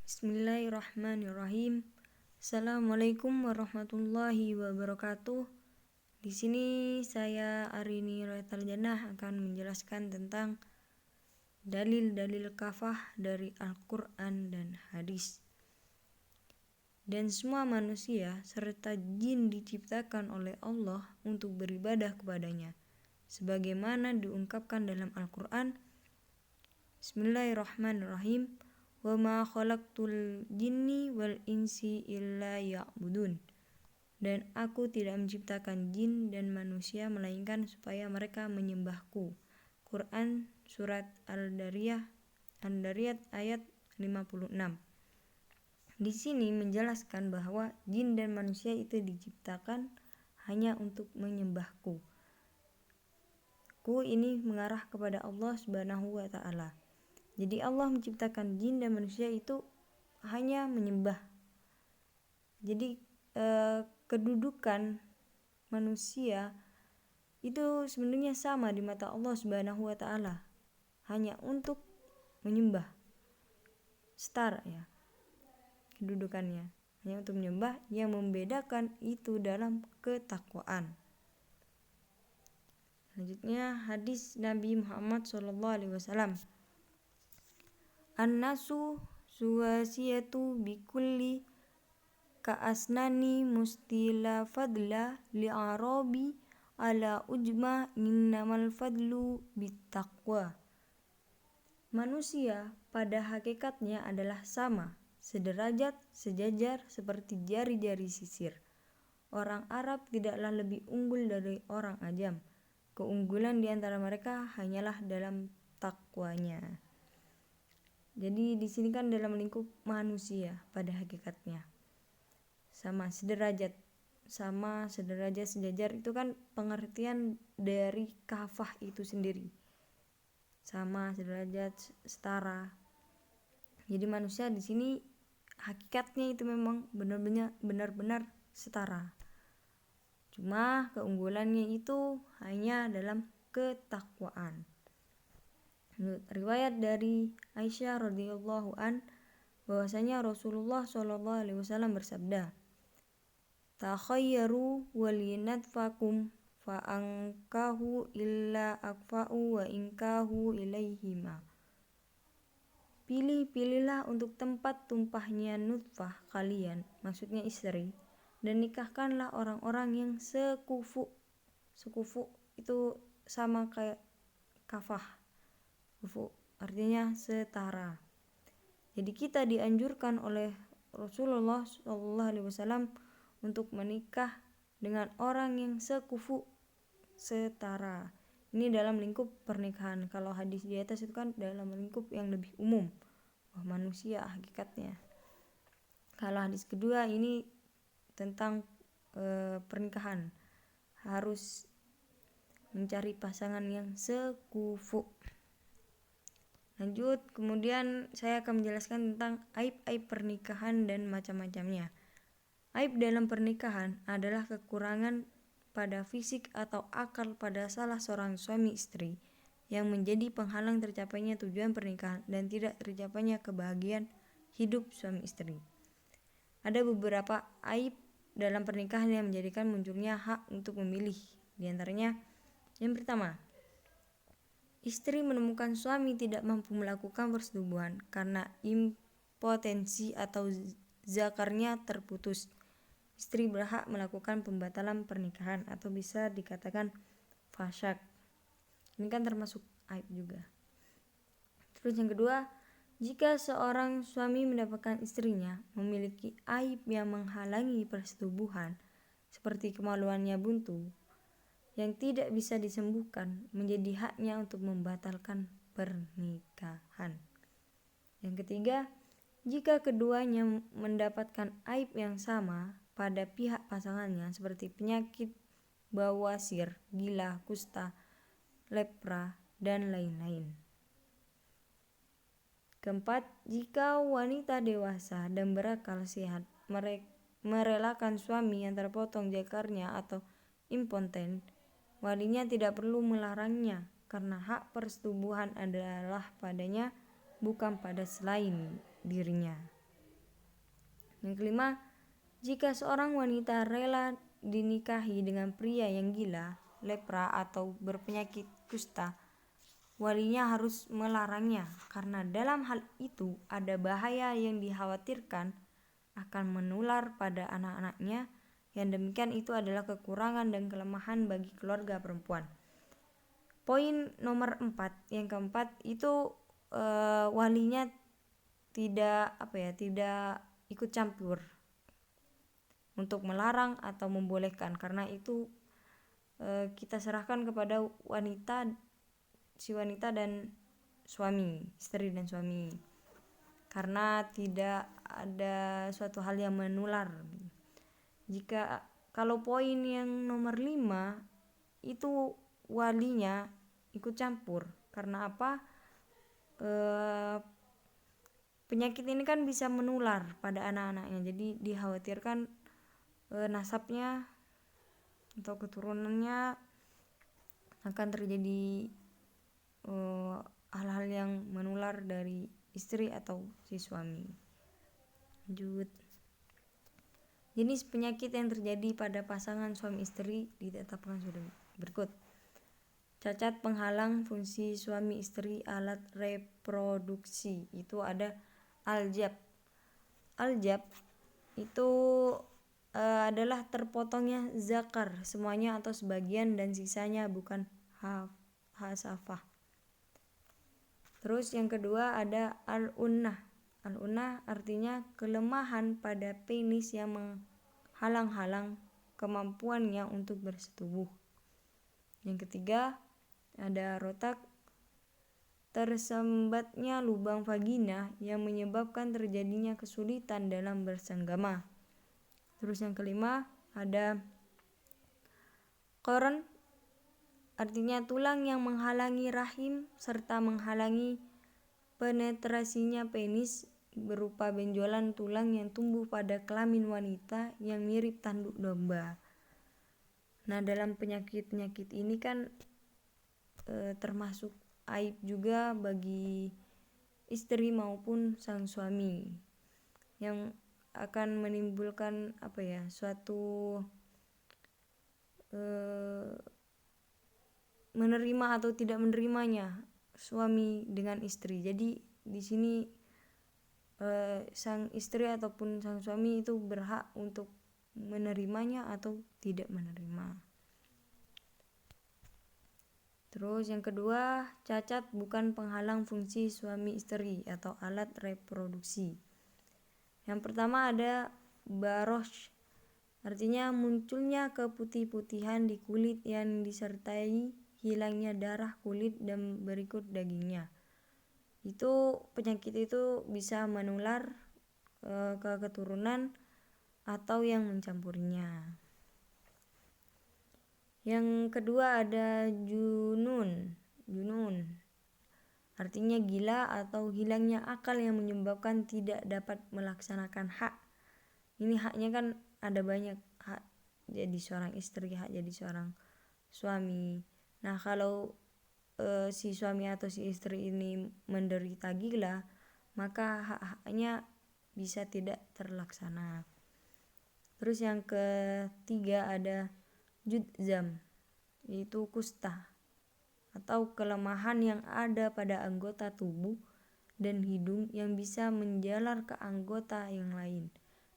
Bismillahirrahmanirrahim. Assalamualaikum warahmatullahi wabarakatuh. Di sini saya Arini Roetal Jannah akan menjelaskan tentang dalil-dalil kafah dari Al-Quran dan hadis. Dan semua manusia serta jin diciptakan oleh Allah untuk beribadah kepadanya, sebagaimana diungkapkan dalam Al-Quran. Bismillahirrahmanirrahim. Wa ma khalaqtul jinni wal insi illa ya'budun. Dan aku tidak menciptakan jin dan manusia melainkan supaya mereka menyembahku. Quran surat Al-Dariyat ayat 56. Di sini menjelaskan bahwa jin dan manusia itu diciptakan hanya untuk menyembahku. Ku ini mengarah kepada Allah Subhanahu wa taala. Jadi Allah menciptakan jin dan manusia itu hanya menyembah. Jadi kedudukan manusia itu sebenarnya sama di mata Allah Subhanahu wa taala, hanya untuk menyembah. Setara ya kedudukannya, hanya untuk menyembah. Yang membedakan itu dalam ketakwaan. Selanjutnya hadis Nabi Muhammad SAW. An-nasu suwasiyatu bikulli ka'asnani mustila fadla li'arabi ala ujma innamal fadlu bittaqwa. Manusia pada hakikatnya adalah sama, sederajat, sejajar seperti jari-jari sisir. Orang Arab tidaklah lebih unggul dari orang Ajam. Keunggulan di antara mereka hanyalah dalam takwanya. Jadi di sini kan dalam lingkup manusia pada hakikatnya sama sederajat, sejajar itu kan pengertian dari kafah itu sendiri. Sama, sederajat, setara. Jadi manusia di sini hakikatnya itu memang benar-benar setara. Cuma keunggulannya itu hanya dalam ketakwaan. Riwayat dari Aisyah radhiyallahu an bahwasanya Rasulullah SAW bersabda, "Takhayyaru walinatfakum fa ankahu illa akfa'u wa inkahu ilaihima." Pilih-pilihlah untuk tempat tumpahnya nutfah kalian, maksudnya istri, dan nikahkanlah orang-orang yang sekufu. Sekufu itu sama kayak kafah. Kufu artinya setara. Jadi kita dianjurkan oleh Rasulullah SAW untuk menikah dengan orang yang sekufu, setara. Ini dalam lingkup pernikahan. Kalau hadis di atas itu kan dalam lingkup yang lebih umum, manusia hakikatnya. Kalau hadis kedua ini tentang pernikahan, harus mencari pasangan yang sekufu. Lanjut, kemudian saya akan menjelaskan tentang aib-aib pernikahan dan macam-macamnya. Aib dalam pernikahan adalah kekurangan pada fisik atau akal pada salah seorang suami istri yang menjadi penghalang tercapainya tujuan pernikahan dan tidak tercapainya kebahagiaan hidup suami istri. Ada beberapa aib dalam pernikahan yang menjadikan munculnya hak untuk memilih. Di antaranya, yang pertama, istri menemukan suami tidak mampu melakukan persetubuhan karena impotensi atau zakarnya terputus. Istri berhak melakukan pembatalan pernikahan atau bisa dikatakan fasyak. Ini kan termasuk aib juga. Terus yang kedua, jika seorang suami mendapatkan istrinya memiliki aib yang menghalangi persetubuhan, seperti kemaluannya buntu, yang tidak bisa disembuhkan, menjadi haknya untuk membatalkan pernikahan. Yang ketiga, jika keduanya mendapatkan aib yang sama pada pihak pasangannya seperti penyakit bawasir, gila, kusta, lepra, dan lain-lain. Keempat, jika wanita dewasa dan berakal sehat merelakan suami yang terpotong jakarnya atau impoten, walinya tidak perlu melarangnya karena hak persetubuhan adalah padanya, bukan pada selain dirinya. Yang kelima, jika seorang wanita rela dinikahi dengan pria yang gila, lepra atau berpenyakit kusta, walinya harus melarangnya karena dalam hal itu ada bahaya yang dikhawatirkan akan menular pada anak-anaknya. Yang demikian itu adalah kekurangan dan kelemahan bagi keluarga perempuan. Poin nomor 4, yang keempat itu walinya tidak ikut campur untuk melarang atau membolehkan, karena itu kita serahkan kepada si wanita dan suami, istri dan suami, karena tidak ada suatu hal yang menular. Kalau poin yang nomor 5 itu walinya ikut campur, karena apa? Penyakit ini kan bisa menular pada anak-anaknya, jadi dikhawatirkan nasabnya atau keturunannya akan terjadi hal-hal yang menular dari istri atau si suami. Lanjut. Jenis penyakit yang terjadi pada pasangan suami istri ditetapkan sudah berikut. Cacat penghalang fungsi suami istri alat reproduksi, itu ada aljab. Aljab itu adalah terpotongnya zakar semuanya atau sebagian dan sisanya bukan hasafah. Terus yang kedua ada al-unnah. Al-unnah artinya kelemahan pada penis yang menghalang-halang kemampuannya untuk bersetubuh. Yang ketiga ada rotak, tersembatnya lubang vagina yang menyebabkan terjadinya kesulitan dalam bersenggama. Terus yang kelima ada koron, artinya tulang yang menghalangi rahim serta menghalangi penetrasinya penis, berupa benjolan tulang yang tumbuh pada kelamin wanita yang mirip tanduk domba. Nah, dalam penyakit-penyakit ini kan termasuk aib juga bagi istri maupun sang suami, yang akan menimbulkan suatu menerima atau tidak menerimanya suami dengan istri. Jadi di sini sang istri ataupun sang suami itu berhak untuk menerimanya atau tidak menerima. Terus yang kedua, cacat bukan penghalang fungsi suami istri atau alat reproduksi. Yang pertama ada barosh, artinya munculnya keputih-putihan di kulit yang disertai hilangnya darah kulit dan berikut dagingnya. Itu penyakit itu bisa menular ke keturunan atau yang mencampurinya. Yang kedua ada junun. Artinya gila atau hilangnya akal yang menyebabkan tidak dapat melaksanakan hak. Ini haknya kan ada banyak, hak jadi seorang istri, hak jadi seorang suami. Nah, kalau si suami atau si istri ini menderita gila, maka hak-haknya bisa tidak terlaksana. Terus yang ketiga ada judzam, yaitu kusta atau kelemahan yang ada pada anggota tubuh dan hidung yang bisa menjalar ke anggota yang lain,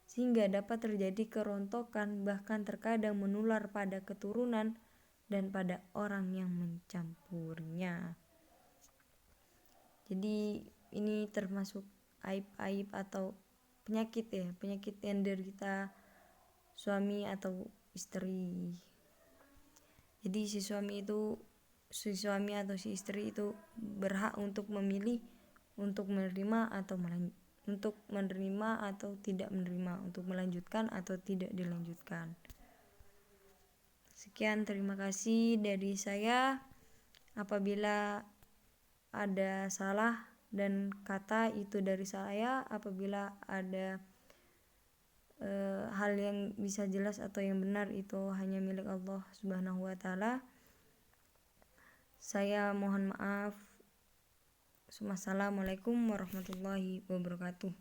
sehingga dapat terjadi kerontokan, bahkan terkadang menular pada keturunan dan pada orang yang mencampurnya. Jadi ini termasuk aib-aib atau penyakit yang derita suami atau istri. Jadi si suami atau si istri itu berhak untuk memilih untuk menerima atau tidak menerima, untuk melanjutkan atau tidak dilanjutkan. Sekian, terima kasih dari saya. Apabila ada salah dan kata itu dari saya, apabila ada hal yang bisa jelas atau yang benar itu hanya milik Allah Subhanahu wa taala. Saya mohon maaf. Wassalamualaikum warahmatullahi wabarakatuh.